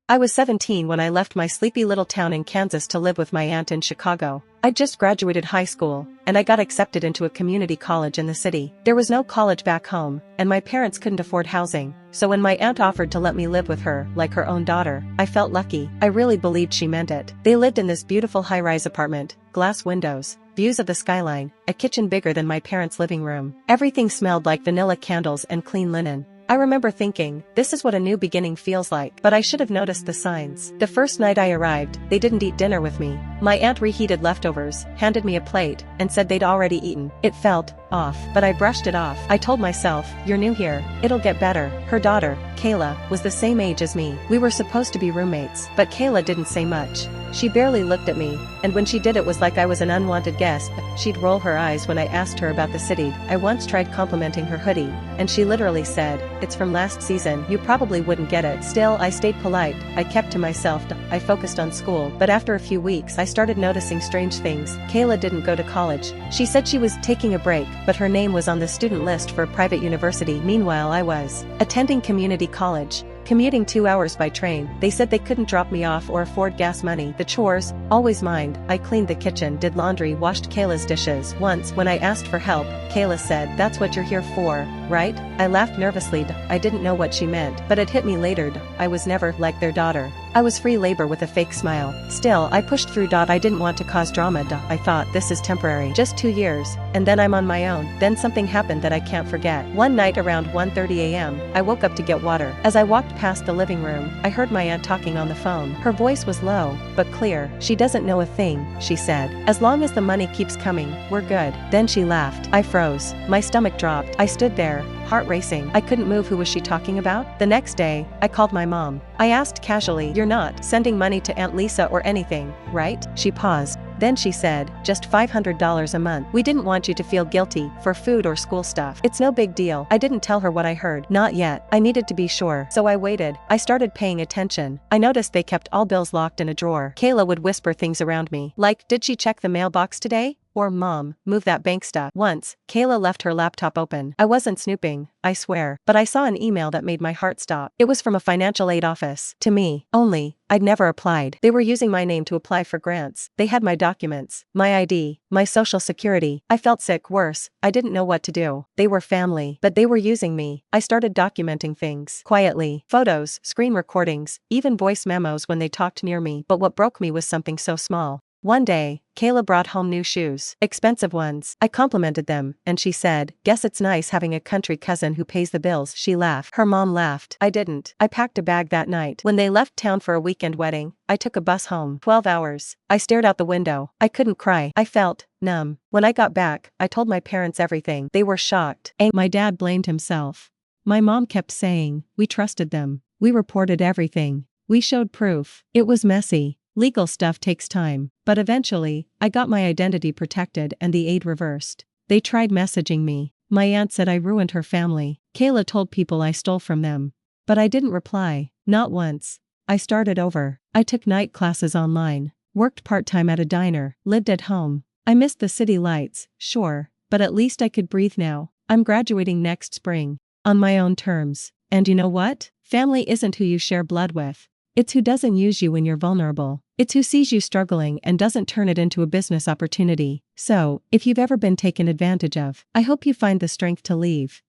I was 17 when I left my sleepy little town in Kansas to live with my aunt in Chicago. I'd just graduated high school, and I got accepted into a community college in the city. There was no college back home, and my parents couldn't afford housing, so when my aunt offered to let me live with her, like her own daughter, I felt lucky. I really believed she meant it. They lived in this beautiful high-rise apartment, glass windows, views of the skyline, a kitchen bigger than my parents' living room. Everything smelled like vanilla candles and clean linen. I remember thinking, this is what a new beginning feels like, but I should have noticed the signs. The first night I arrived, they didn't eat dinner with me. My aunt reheated leftovers, handed me a plate, and said they'd already eaten. It felt off, but I brushed it off. I told myself, you're new here, it'll get better. Her daughter, Kayla, was the same age as me. We were supposed to be roommates, but Kayla didn't say much. She barely looked at me, and when she did it was like I was an unwanted guest. She'd roll her eyes when I asked her about the city. I once tried complimenting her hoodie, and she literally said, it's from last season, you probably wouldn't get it. Still, I stayed polite. I kept to myself. I focused on school, but after a few weeks I started noticing strange things. Kayla didn't go to college. She said she was taking a break, but her name was on the student list for a private university. Meanwhile, I was attending community college, commuting 2 hours by train. They said they couldn't drop me off or afford gas money. The chores, always mind. I cleaned the kitchen, did laundry, washed Kayla's dishes. Once, when I asked for help, Kayla said, that's what you're here for, right? I laughed nervously. I didn't know what she meant, but it hit me later. I was never like their daughter. I was free labor with a fake smile. Still, I pushed through. I didn't want to cause drama. I thought, this is temporary. Just 2 years, and then I'm on my own. Then something happened that I can't forget. One night around 1:30 a.m., I woke up to get water. As I walked past the living room, I heard my aunt talking on the phone. Her voice was low, but clear. She doesn't know a thing, she said. As long as the money keeps coming, we're good. Then she laughed. I froze. My stomach dropped. I stood there, heart racing. I couldn't move. Who was she talking about? The next day, I called my mom. I asked casually, you're not sending money to Aunt Lisa or anything, right? She paused. Then she said, just $500 a month. We didn't want you to feel guilty for food or school stuff. It's no big deal. I didn't tell her what I heard. Not yet. I needed to be sure. So I waited. I started paying attention. I noticed they kept all bills locked in a drawer. Kayla would whisper things around me, like, did she check the mailbox today? Or, Mom, move that bank stuff. Once, Kayla left her laptop open. I wasn't snooping, I swear, but I saw an email that made my heart stop. It was from a financial aid office. To me, only. I'd never applied. They were using my name to apply for grants. They had my documents, my ID, my social security. I felt sick. Worse, I didn't know what to do. They were family, but they were using me. I started documenting things. Quietly. Photos, screen recordings, even voice memos when they talked near me. But what broke me was something so small. One day, Kayla brought home new shoes, expensive ones. I complimented them, and she said, guess it's nice having a country cousin who pays the bills. She laughed. Her mom laughed. I didn't. I packed a bag that night. When they left town for a weekend wedding, I took a bus home. 12 hours. I stared out the window. I couldn't cry. I felt numb. When I got back, I told my parents everything. They were shocked. My dad blamed himself. My mom kept saying, we trusted them. We reported everything. We showed proof. It was messy. Legal stuff takes time, but eventually, I got my identity protected and the aid reversed. They tried messaging me. My aunt said I ruined her family. Kayla told people I stole from them. But I didn't reply, not once. I started over. I took night classes online, worked part-time at a diner, lived at home. I missed the city lights, sure, but at least I could breathe now. I'm graduating next spring, on my own terms. And you know what? Family isn't who you share blood with. It's who doesn't use you when you're vulnerable. It's who sees you struggling and doesn't turn it into a business opportunity. So, if you've ever been taken advantage of, I hope you find the strength to leave.